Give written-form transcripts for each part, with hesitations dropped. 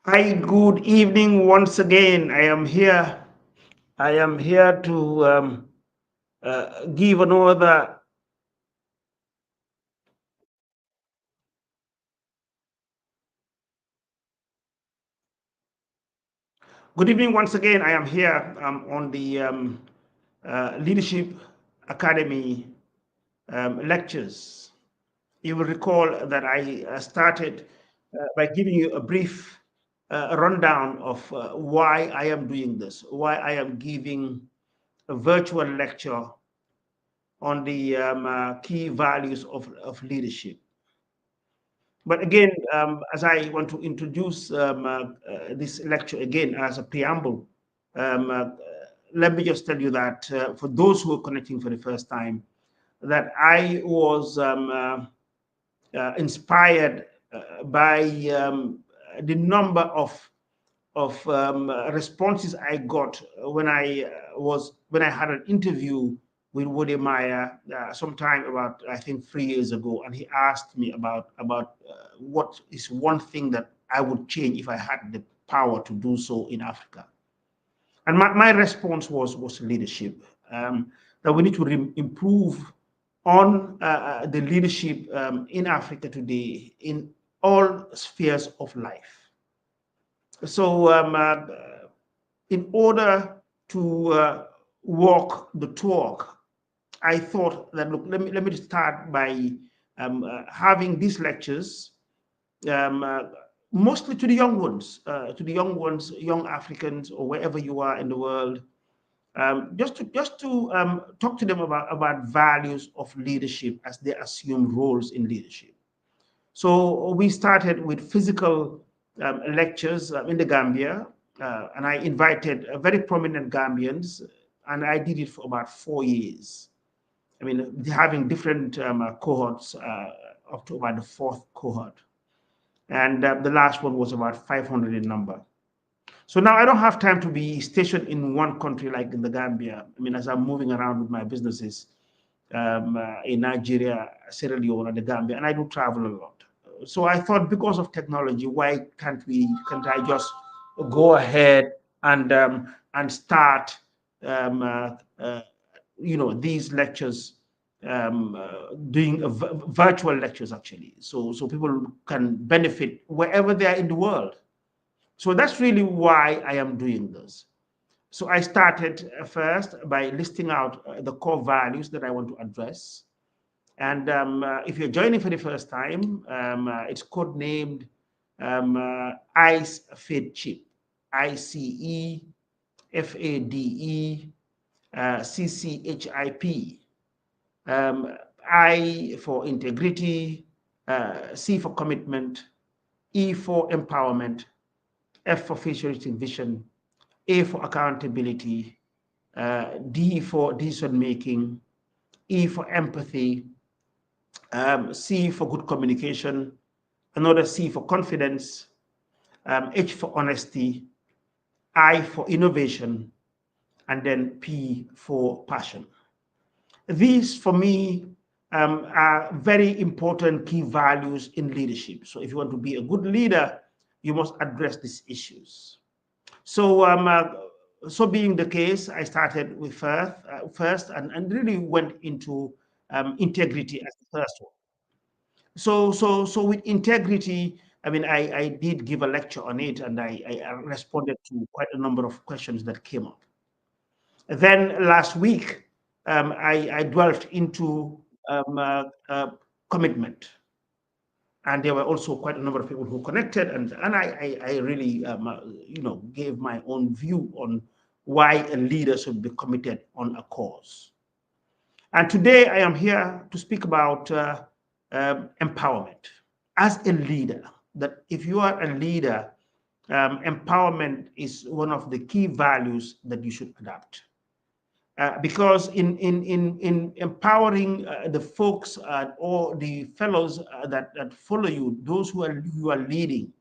Hi, good evening once again. I am here. I am here to give another. Good evening once again. I am here on the Leadership Academy lectures. You will recall that I started by giving you a brief rundown of why I am doing this, why I am giving a virtual lecture on the key values of leadership. But again, as I want to introduce this lecture again as a preamble, um, uh, let me just tell you that for those who are connecting for the first time, that I was inspired by the number of responses I got when I had an interview with Woody Meyer sometime about I think 3 years ago, and he asked me about what is one thing that I would change if I had the power to do so in Africa. And my response was leadership. That we need to improve on the leadership in Africa today in all spheres of life. So, in order to walk the talk, I thought that look, let me start by having these lectures um, uh, mostly to the young ones, young Africans, or wherever you are in the world, just to talk to them about values of leadership as they assume roles in leadership. So we started with physical lectures in the Gambia, and I invited very prominent Gambians, and I did it for about 4 years. I mean, having different cohorts up to about the fourth cohort, and the last one was about 500 in number. So now I don't have time to be stationed in one country like in the Gambia. I mean, as I'm moving around with my businesses in Nigeria, Sierra Leone, and the Gambia, and I do travel a lot. So I thought, because of technology, why can't I just go ahead and start uh, these lectures, doing virtual lectures actually, so people can benefit wherever they are in the world. So that's really why I am doing this. So I started first by listing out the core values that I want to address. And if you're joining for the first time, it's codenamed ICE Fade Chip, ICE FADE CCHIP. Um, I for integrity, C for commitment, E for empowerment, F for futuristic vision, A for accountability, D for decision making, E for empathy, C for good communication, another C for confidence, H for honesty, I for innovation, and then P for passion. These, for me, are very important key values in leadership. So if you want to be a good leader, you must address these issues. So, so being the case, I started with first and really went into integrity as the first one. So with integrity, I mean, I did give a lecture on it, and I responded to quite a number of questions that came up. Then last week, I dwelt into uh, commitment, and there were also quite a number of people who connected, and I really gave my own view on why a leader should be committed on a cause. And today I am here to speak about empowerment as a leader. That if you are a leader, empowerment is one of the key values that you should adapt. Because in empowering the folks or the fellows that follow you, those who are leading,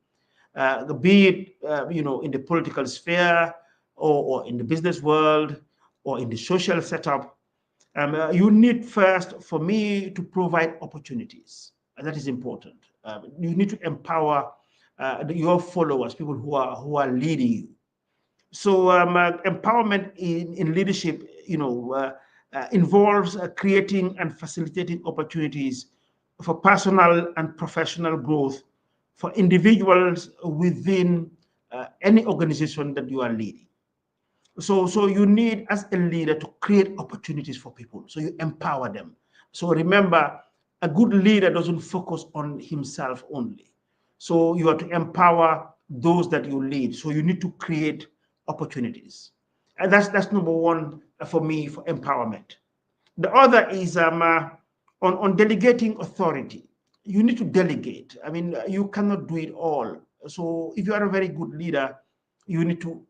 be it in the political sphere, or in the business world, or in the social setup, you need first, for me, to provide opportunities. And that is important. You need to empower your followers, people who are leading you. So empowerment in leadership, involves creating and facilitating opportunities for personal and professional growth for individuals within any organization that you are leading. So you need, as a leader, to create opportunities for people. So you empower them. So remember, a good leader doesn't focus on himself only. So you are to empower those that you lead. So you need to create opportunities. And that's number one for me for empowerment. The other is on delegating authority. You need to delegate. I mean, you cannot do it all. So if you are a very good leader, you need to,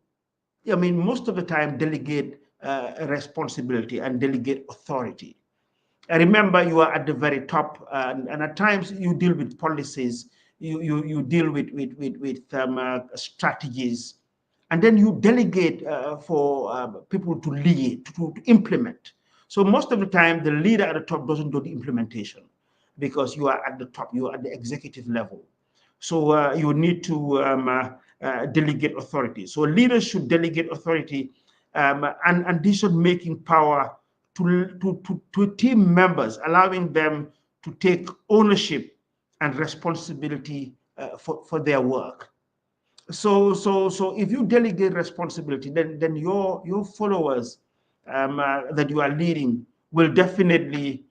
I mean, most of the time, delegate responsibility and delegate authority. And remember, you are at the very top, and at times you deal with policies, you deal with strategies, and then you delegate for people to lead, to implement. So most of the time, the leader at the top doesn't do the implementation because you are at the top, you are at the executive level. So you need to delegate authority. So leaders should delegate authority and decision-making power to team members, allowing them to take ownership and responsibility for their work. So if you delegate responsibility, then your followers that you are leading will definitely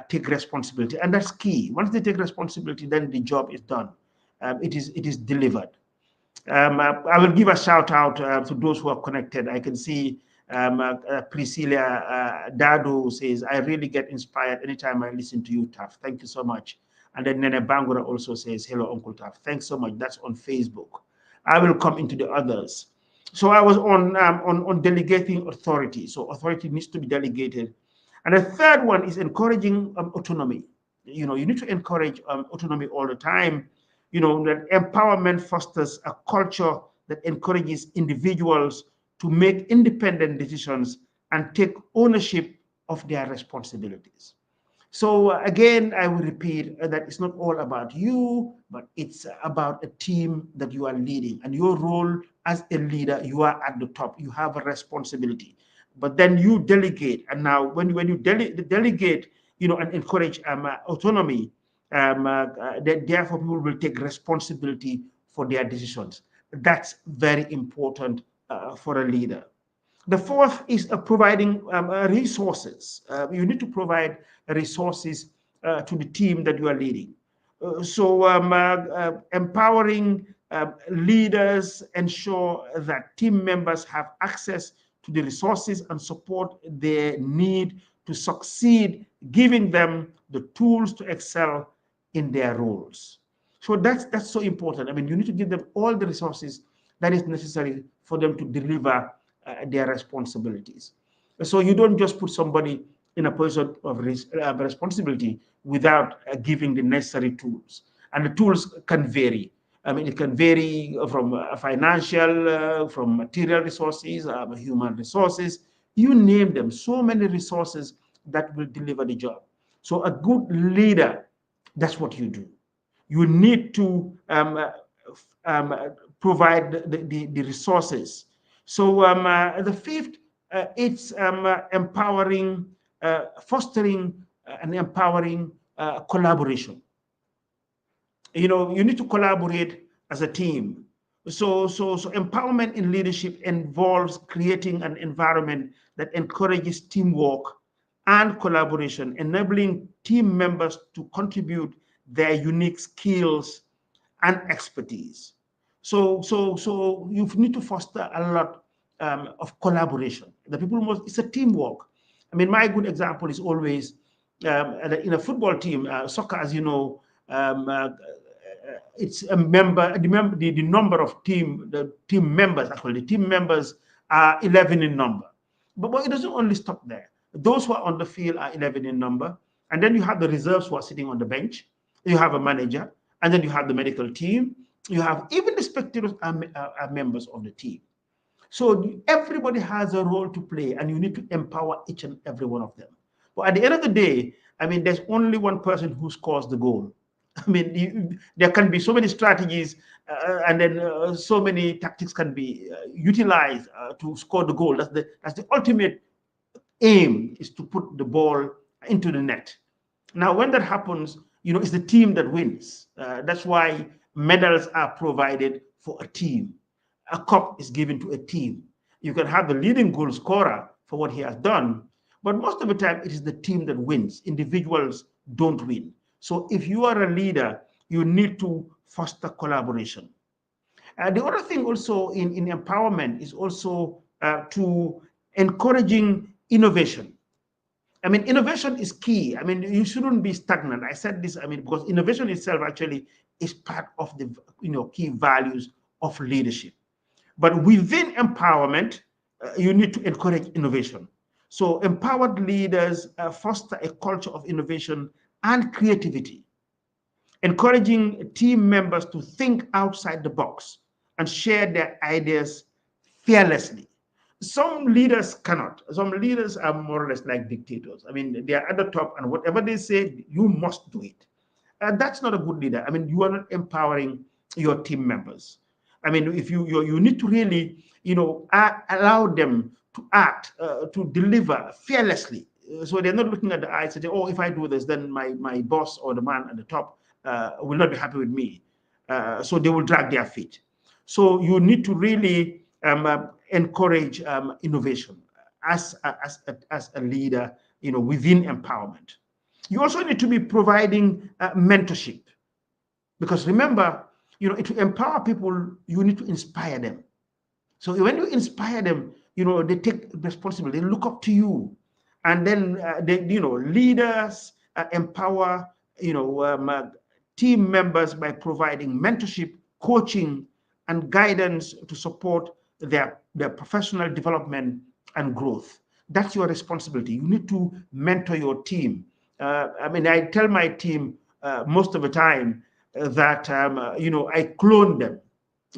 take responsibility, and that's key. Once they take responsibility, then the job is done. It is delivered. I will give a shout out to those who are connected. I can see Priscilla Dado says, I really get inspired anytime I listen to you, Taf. Thank you so much. And then Nene Bangura also says, hello, Uncle Taf. Thanks so much. That's on Facebook. I will come into the others. So I was on delegating authority. So authority needs to be delegated. And the third one is encouraging autonomy. You need to encourage autonomy all the time. That empowerment fosters a culture that encourages individuals to make independent decisions and take ownership of their responsibilities. So again, I will repeat that it's not all about you, but it's about a team that you are leading. And your role as a leader, you are at the top. You have a responsibility. But then you delegate. And now when you delegate, and encourage autonomy, therefore people will take responsibility for their decisions. That's very important for a leader. The fourth is providing resources. You need to provide resources to the team that you are leading. Empowering leaders ensure that team members have access to the resources and support they need to succeed, giving them the tools to excel in their roles. So that's so important. I mean, you need to give them all the resources that is necessary for them to deliver their responsibilities. So you don't just put somebody in a position of responsibility without giving the necessary tools. And the tools can vary. I mean, it can vary from financial, from material resources, human resources, you name them. So many resources that will deliver the job. So a good leader, that's what you do. You need to provide the resources. So the fifth, it's empowering, fostering and empowering collaboration. You need to collaborate as a team. So empowerment in leadership involves creating an environment that encourages teamwork and collaboration, enabling team members to contribute their unique skills and expertise. So you need to foster a lot of collaboration. The people it's a teamwork. I mean, my good example is always in a football team, soccer, as you know, it's a the number of the team members, actually, the team members are 11 in number. But it doesn't only stop there. Those who are on the field are 11 in number. And then you have the reserves who are sitting on the bench. You have a manager. And then you have the medical team. You have even the spectators are members of the team. So everybody has a role to play, and you need to empower each and every one of them. But at the end of the day, I mean, there's only one person who scores the goal. I mean, there can be so many strategies, and then so many tactics can be utilized to score the goal. That's the ultimate aim, is to put the ball into the net. Now, when that happens, it's the team that wins. That's why medals are provided for a team. A cup is given to a team. You can have the leading goal scorer for what he has done, but most of the time it is the team that wins. Individuals don't win. So if you are a leader, you need to foster collaboration. The other thing also in empowerment is also to encouraging innovation. I mean, innovation is key. I mean, you shouldn't be stagnant. I said this, I mean, because innovation itself actually is part of the key values of leadership. But within empowerment, you need to encourage innovation. So empowered leaders foster a culture of innovation and creativity, encouraging team members to think outside the box and share their ideas fearlessly. Some leaders cannot. Some leaders are more or less like dictators. I mean, they are at the top, and whatever they say, you must do it. That's not a good leader. I mean, you are not empowering your team members. I mean, if you need to really, allow them to act, to deliver fearlessly. So they're not looking at the eyes and say, "Oh, if I do this, then my boss or the man at the top will not be happy with me." So they will drag their feet. So you need to really encourage innovation as a leader, within empowerment. You also need to be providing mentorship, because remember, to empower people, you need to inspire them. So when you inspire them, they take responsibility, they look up to you, and then leaders empower team members by providing mentorship, coaching, and guidance to support their professional development and growth. That's your responsibility. You need to mentor your team. I mean, I tell my team most of the time that I clone them.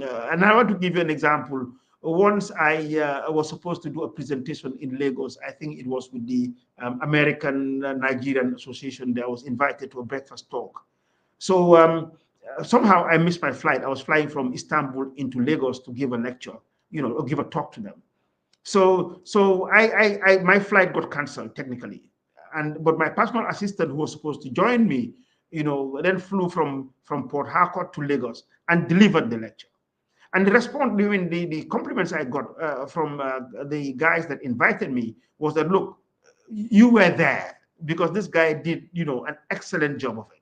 And I want to give you an example. Once I was supposed to do a presentation in Lagos. I think it was with the American Nigerian Association. That I was invited to a breakfast talk. So somehow I missed my flight. I was flying from Istanbul into Lagos to give a lecture, or give a talk to them. So my flight got cancelled technically, but my personal assistant, who was supposed to join me, then flew from Port Harcourt to Lagos and delivered the lecture. And the response, during the compliments I got from the guys that invited me, was that, look, you were there because this guy did, an excellent job of it.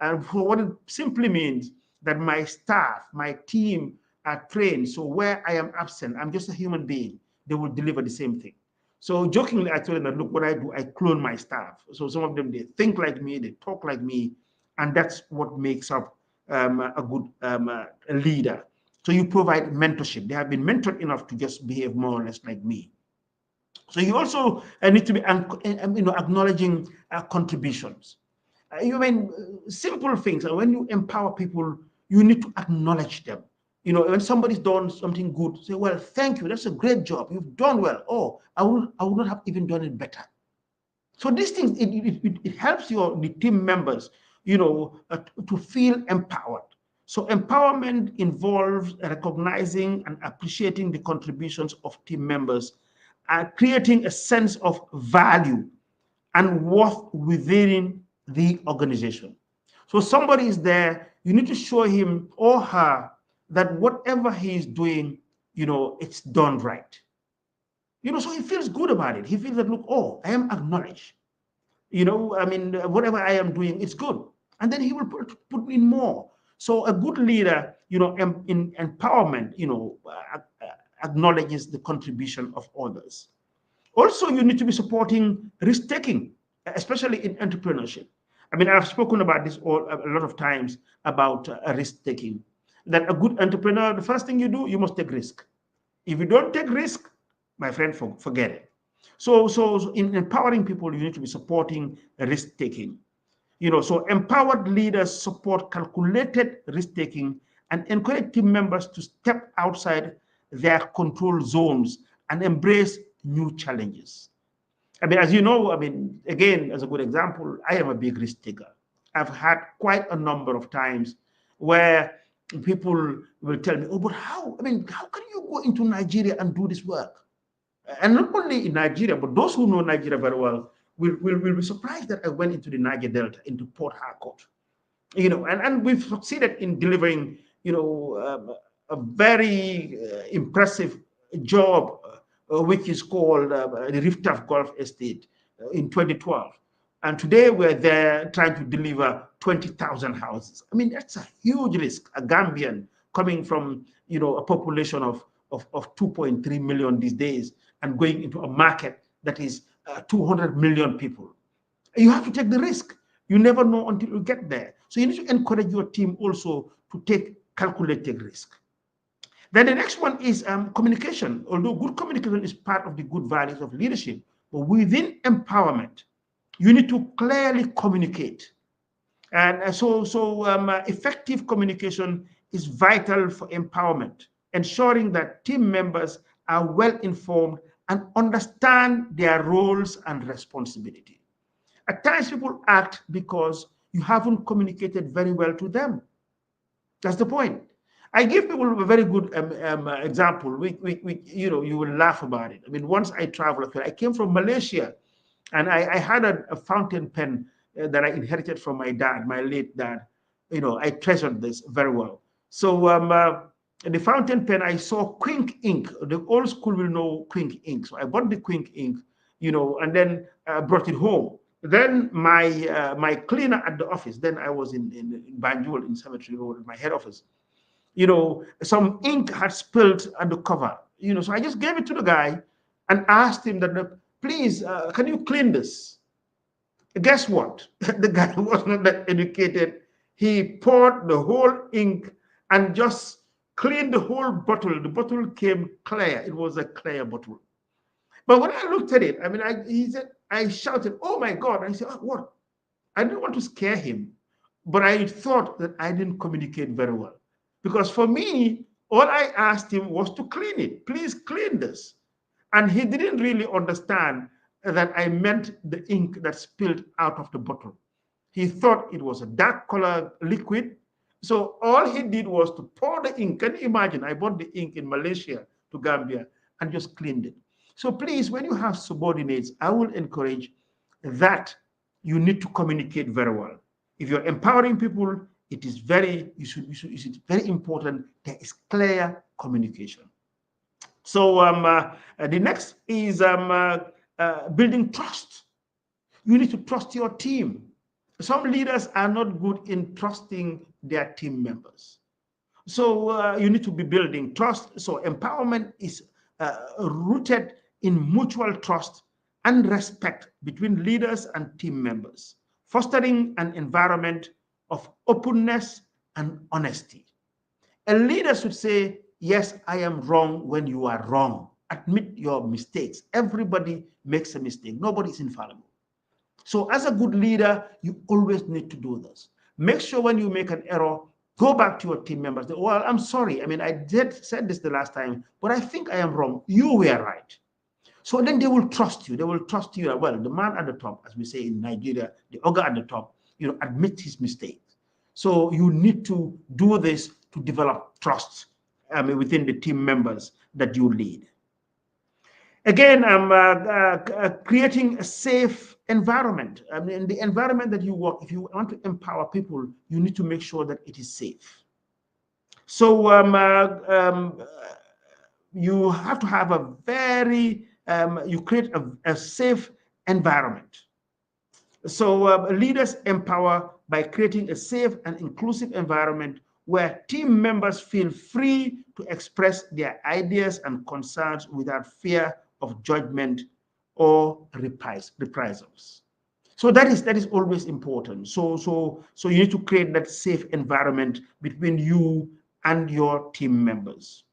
And for what it simply means that my staff, my team are trained. So where I am absent, I'm just a human being. They will deliver the same thing. So jokingly, I told them that, look, what I do, I clone my staff. So some of them, they think like me, they talk like me, and that's what makes up a good leader. So you provide mentorship. They have been mentored enough to just behave more or less like me. So you also need to be acknowledging contributions. You mean simple things. And when you empower people, you need to acknowledge them. When somebody's done something good, say, "Well, thank you. That's a great job. You've done well. Oh, I would not have even done it better." So these things, it helps the team members, to feel empowered. So empowerment involves recognizing and appreciating the contributions of team members, and creating a sense of value and worth within the organization. So somebody is there, you need to show him or her that whatever he is doing, it's done right. So he feels good about it. He feels that, look, oh, I am acknowledged. I mean, whatever I am doing, it's good. And then he will put in more. So a good leader, in empowerment, acknowledges the contribution of others. Also, you need to be supporting risk taking, especially in entrepreneurship. I mean, I've spoken about this a lot of times about risk taking. That a good entrepreneur, the first thing you do, you must take risk. If you don't take risk, my friend, forget it. So in empowering people, you need to be supporting risk taking. So empowered leaders support calculated risk taking and encourage team members to step outside their control zones and embrace new challenges. I mean, as you know, I mean, again, as a good example, I am a big risk taker. I've had quite a number of times where people will tell me, oh, but how? I mean, how can you go into Nigeria and do this work? And not only in Nigeria, but those who know Nigeria very well will be surprised that I went into the Niger Delta, into Port Harcourt, and we've succeeded in delivering, a very impressive job, which is called the Riftaf Golf Estate in 2012. And today we're there trying to deliver 20,000 houses. I mean, that's a huge risk. A Gambian coming from, a population of 2.3 million these days and going into a market that is 200 million people. You have to take the risk. You never know until you get there. So you need to encourage your team also to take calculated risk. Then the next one is communication. Although good communication is part of the good values of leadership, but within empowerment, you need to clearly communicate. And so effective communication is vital for empowerment, ensuring that team members are well informed and understand their roles and responsibility. At times, people act because you haven't communicated very well to them. That's the point. I give people a very good example. You will laugh about it. I mean, once I traveled, I came from Malaysia, and I had a fountain pen that I inherited from my dad, my late dad. I treasured this very well. So the fountain pen, I saw Quink ink. The old school will know Quink ink. So I bought the Quink ink, and then brought it home. Then my cleaner at the office, then I was in Banjul in Cemetery Road, my head office, some ink had spilled on the cover, so I just gave it to the guy and asked him that, please, can you clean this? Guess what? The guy was not that educated. He poured the whole ink and just cleaned the whole bottle. The bottle came clear. It was a clear bottle. But when I looked at it, I mean, I shouted, oh my God. I said, oh, what? I didn't want to scare him, but I thought that I didn't communicate very well. Because for me, all I asked him was to clean it. Please clean this. And he didn't really understand that I meant the ink that spilled out of the bottle. He thought it was a dark color liquid. So all he did was to pour the ink. Can you imagine? I bought the ink in Malaysia to Gambia and just cleaned it. So please, when you have subordinates, I will encourage that you need to communicate very well. If you're empowering people, it is very important there is clear communication. So the next is building trust. You need to trust your team. Some leaders are not good in trusting their team members. So you need to be building trust. So empowerment is rooted in mutual trust and respect between leaders and team members, fostering an environment of openness and honesty. A leader should say, yes, I am wrong when you are wrong. Admit your mistakes. Everybody makes a mistake. Nobody is infallible. So as a good leader, you always need to do this. Make sure when you make an error, go back to your team members. Well, I'm sorry. I mean, I said this the last time, but I think I am wrong. You were right. So then they will trust you. They will trust you. Well, the man at the top, as we say in Nigeria, the ogre at the top, admit his mistakes. So you need to do this to develop trust within the team members that you lead. Again, creating a safe environment. I mean, the environment that you work, if you want to empower people, you need to make sure that it is safe. So you have to have a very, you create a safe environment. So leaders empower by creating a safe and inclusive environment where team members feel free to express their ideas and concerns without fear of judgment or reprisals. So that is always important. So you need to create that safe environment between you and your team members.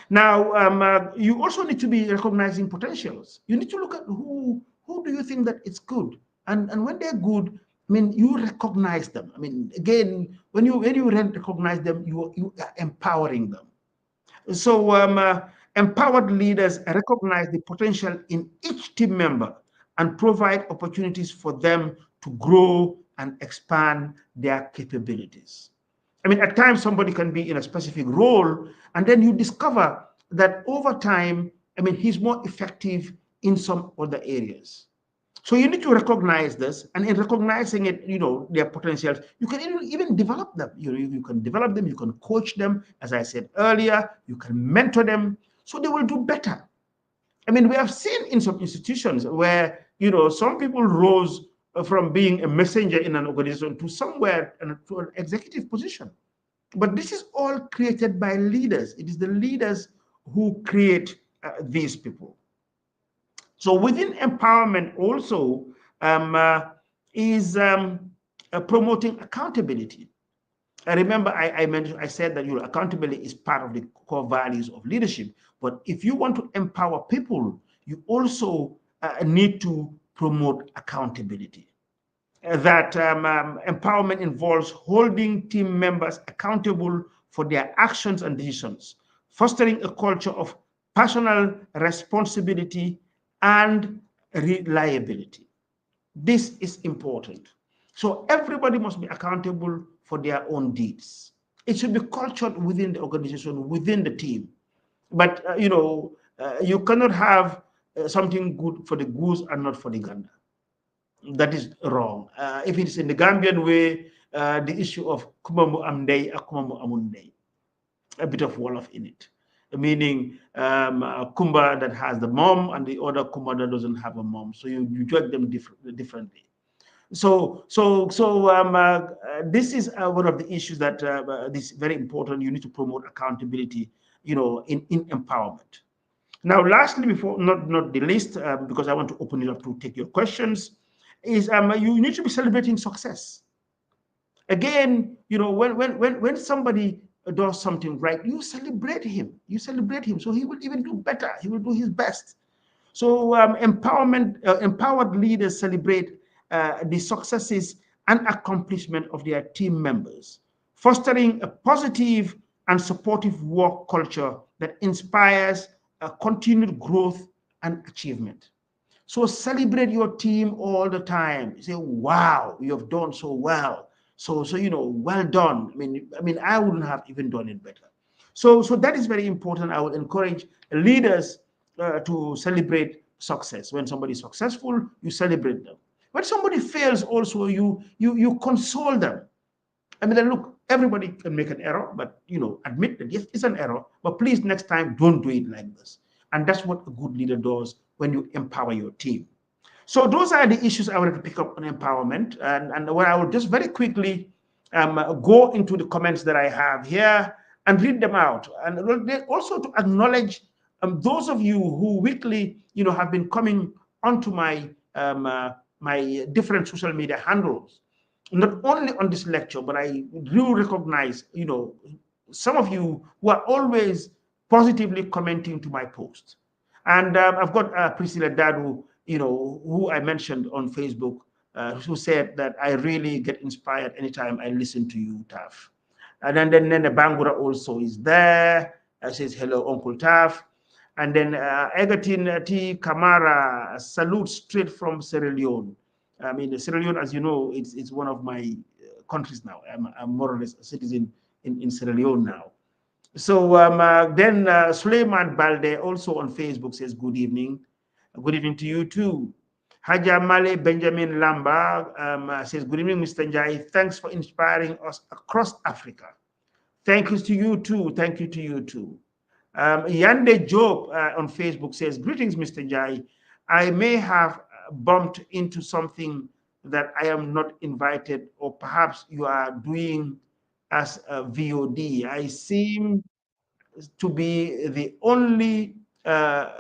Now, you also need to be recognizing potentials. You need to look at who do you think that it's good, and when they're good, I mean, you recognize them. I mean, again, when you recognize them, you are empowering them. So empowered leaders recognize the potential in each team member and provide opportunities for them to grow and expand their capabilities. I mean, at times somebody can be in a specific role, and then you discover that over time, I mean, he's more effective in some other areas. So you need to recognize this, and in recognizing it, their potentials, you can even develop them. You can develop them, you can coach them, as I said earlier, you can mentor them, so they will do better. I mean, we have seen in some institutions where, some people rose from being a messenger in an organization to somewhere to an executive position. But this is all created by leaders. It is the leaders who create these people. So within empowerment also is promoting accountability. I remember I said that accountability is part of the core values of leadership. But if you want to empower people, you also need to promote accountability. That empowerment involves holding team members accountable for their actions and decisions, fostering a culture of personal responsibility and reliability. This is important. So everybody must be accountable for their own deeds. It should be cultured within the organization, within the team. But you cannot have something good for the goose and not for the gander. That is wrong. If it is in the Gambian way, the issue of kumamu amdei akumamu amundei, a bit of Wolof in it, meaning Kumba that has the mom and the other Kumba that doesn't have a mom. So you judge them differently. So this is one of the issues that this is very important. You need to promote accountability, in empowerment. Now, lastly, before not the least, because I want to open it up to take your questions, is you need to be celebrating success. Again, when somebody does something right, you celebrate him. You celebrate him, so he will even do better. He will do his best. So empowered leaders celebrate the successes and accomplishment of their team members, fostering a positive and supportive work culture that inspires continued growth and achievement. So celebrate your team all the time. Say, "Wow, you have done so well." So well done. I mean, I wouldn't have even done it better. So that is very important. I would encourage leaders to celebrate success. When somebody is successful, you celebrate them. When somebody fails, also you console them. I mean, then look, everybody can make an error, but admit that yes, it's an error. But please, next time, don't do it like this. And that's what a good leader does when you empower your team. So those are the issues I wanted to pick up on empowerment, and where I will just very quickly go into the comments that I have here and read them out, and also to acknowledge those of you who weekly, have been coming onto my different social media handles, not only on this lecture, but I do recognize, some of you who are always positively commenting to my posts. And I've got Priscilla Dadu, who I mentioned on Facebook, who said that I really get inspired anytime I listen to you, TAF. And then Nene Bangura also is there. Says, "Hello, Uncle TAF." And then Egatin T. Kamara, salute straight from Sierra Leone. I mean, Sierra Leone, as you know, it's one of my countries now. I'm more or less a citizen in Sierra Leone now. So then Suleiman Balde also on Facebook says, "Good evening." Good evening to you too. Haja Male Benjamin Lamba says, "Good evening, Mr. Njai. Thanks for inspiring us across Africa." Thank you to you too. Thank you to you too. Yande Job on Facebook says, "Greetings, Mr. Njai. I may have bumped into something that I am not invited, or perhaps you are doing as a VOD. I seem to be the only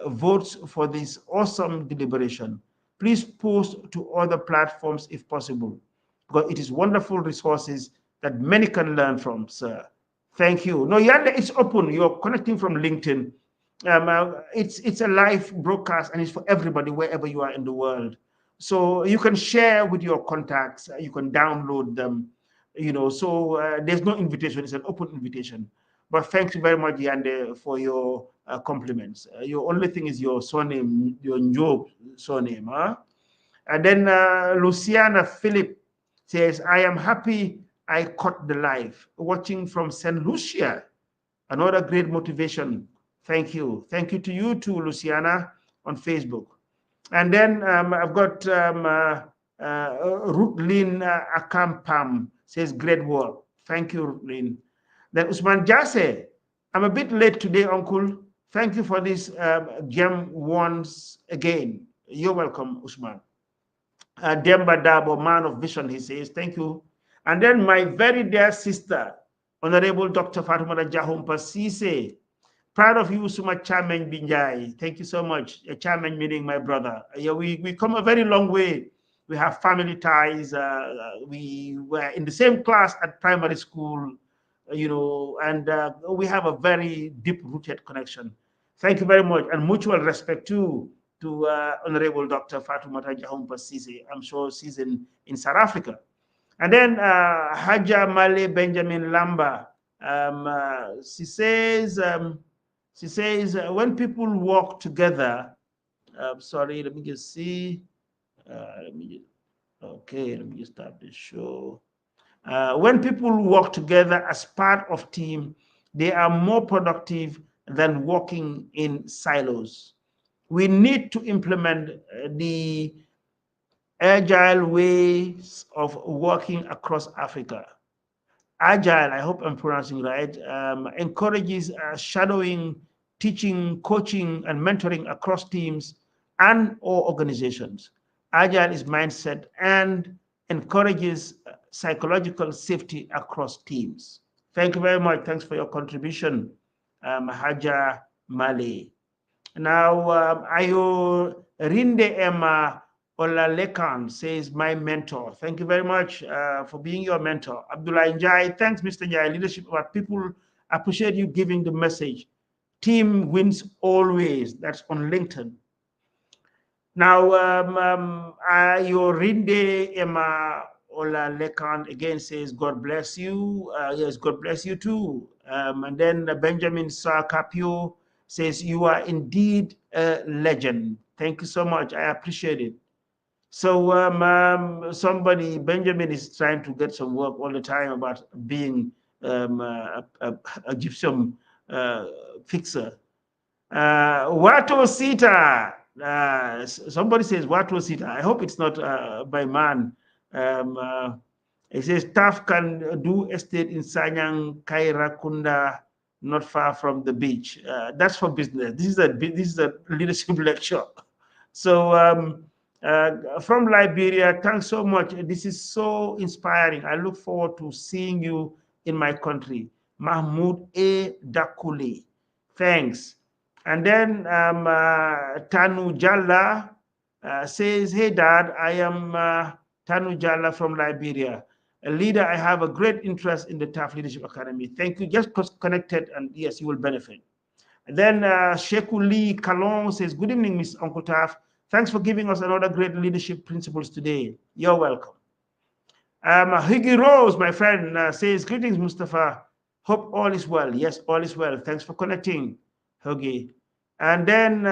votes for this awesome deliberation. Please post to other platforms if possible, because it is wonderful resources that many can learn from, sir. Thank you." No, Yanda, it's open. You're connecting from LinkedIn. It's a live broadcast, and it's for everybody wherever you are in the world. So you can share with your contacts. You can download them. So there's no invitation. It's an open invitation. But thank you very much, Yande, for your compliments. Your only thing is your surname, your Njob surname. Huh? And then Luciana Philip says, I am happy I caught the live. Watching from St. Lucia. Another great motivation. Thank you. Thank you to you too, Luciana, on Facebook. And then I've got Rutlin Akampam says, great work. Thank you, Rutlin. Then Usman Jase, I'm a bit late today, Uncle. Thank you for this gem once again. You're welcome, Usman. Demba Dabo, man of vision, he says, thank you. And then my very dear sister, Honorable Dr. Fatimata Jahumpa Sise, proud of you, Suma Chairman Binjai. Thank you so much. Chairman meaning my brother. Yeah, we come a very long way. We have family ties. We were in the same class at primary school, and we have a very deep-rooted connection. Thank you very much, and mutual respect too to Honorable Dr. Fatoumata Jahumpa Sise. I'm sure she's in South Africa. And then Haja Male Benjamin Lamba, she says, when people work together, sorry, let me just see. Let me just start the show. When people work together as part of team, they are more productive than working in silos. We need to implement the agile ways of working across Africa. Agile, I hope I'm pronouncing right, encourages shadowing, teaching, coaching, and mentoring across teams and or organizations. Agile is mindset and encourages psychological safety across teams. Thank you very much. Thanks for your contribution, Haja Male. Now, Ayo Rinde Emma Olalekan says, my mentor. Thank you very much for being your mentor. Abdullah Njai, thanks, Mr. Njai. Leadership of our people appreciate you giving the message. Team wins always. That's on LinkedIn. Now, Ayo Rinde Emma Olalekan again says, God bless you. Yes, God bless you too. And then Benjamin Sarkapio says, you are indeed a legend. Thank you so much. I appreciate it. So somebody, Benjamin, is trying to get some work all the time about being a gypsum fixer. Wato Sita. Somebody says Wato Sita. I hope it's not by man. It says TAF can do estate in Sanyang, Kaira, Kunda, not far from the beach. That's for business. This is a leadership lecture. So from Liberia, thanks so much. This is so inspiring. I look forward to seeing you in my country. Mahmoud A. Dakule. Thanks. And then Tanu Jalla says, hey, Dad, I am Tanu Jalla from Liberia. A leader, I have a great interest in the TAF Leadership Academy. Thank you. Just connected, and yes, you will benefit. And then Sheku Lee Kalon says, good evening, Miss Uncle TAF. Thanks for giving us another great leadership principles today. You're welcome. Higgy Rose, my friend, says, greetings, Mustafa. Hope all is well. Yes, all is well. Thanks for connecting, Higgy. And then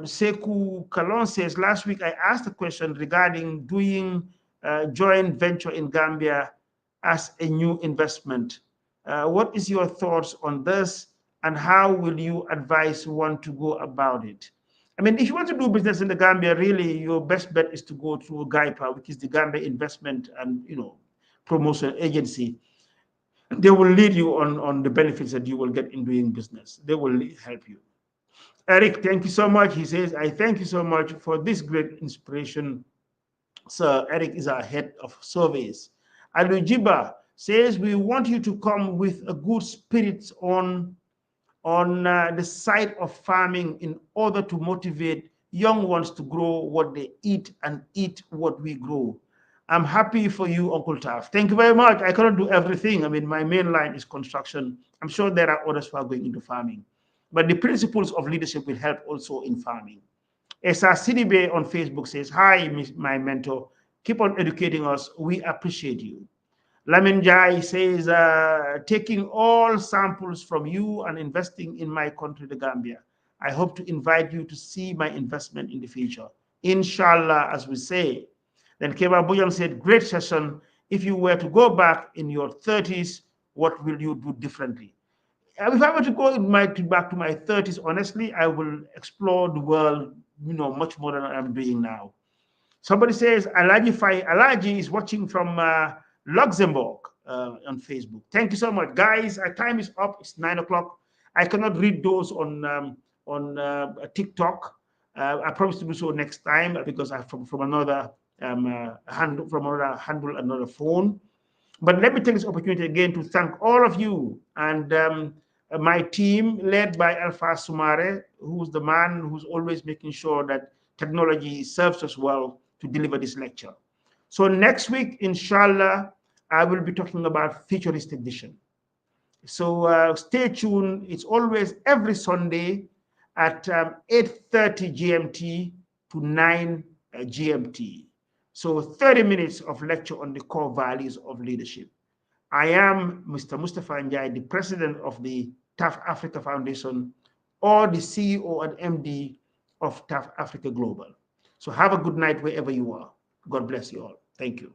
Seku Kalon says, last week I asked a question regarding doing joint venture in Gambia as a new investment. What is your thoughts on this, and how will you advise one to go about it? I mean, if you want to do business in the Gambia, really, your best bet is to go through GAIPA, which is the Gambia Investment and Promotion Agency. They will lead you on the benefits that you will get in doing business. They will help you. Eric, thank you so much. He says, I thank you so much for this great inspiration. So Eric is our head of surveys. Alujiba says, we want you to come with a good spirit on the side of farming in order to motivate young ones to grow what they eat and eat what we grow. I'm happy for you, Uncle Taf. Thank you very much. I cannot do everything. I mean, my main line is construction. I'm sure there are others who are going into farming. But the principles of leadership will help also in farming. Esa Sidibe on Facebook says, hi, my mentor. Keep on educating us. We appreciate you. Lamin Jai says, taking all samples from you and investing in my country, the Gambia. I hope to invite you to see my investment in the future. Inshallah, as we say. Then Keba Boyan said, great session. If you were to go back in your 30s, what will you do differently? If I were to go back to my 30s, honestly, I will explore the world, much more than I'm doing now. Somebody says Alaji is watching from Luxembourg on Facebook. Thank you so much, guys. Our time is up. It's 9 o'clock. I cannot read those on TikTok. I promise to do so next time because I from another handle, another phone. But let me take this opportunity again to thank all of you and my team, led by Alpha Sumare, who's the man who's always making sure that technology serves us well to deliver this lecture. So next week, inshallah, I will be talking about futuristic vision. So stay tuned. It's always every Sunday at 8:30 GMT to 9 GMT. So 30 minutes of lecture on the core values of leadership. I am Mr. Mustafa Njai, the president of the TAF Africa Foundation, or the CEO and MD of TAF Africa Global. So have a good night wherever you are. God bless you all. Thank you.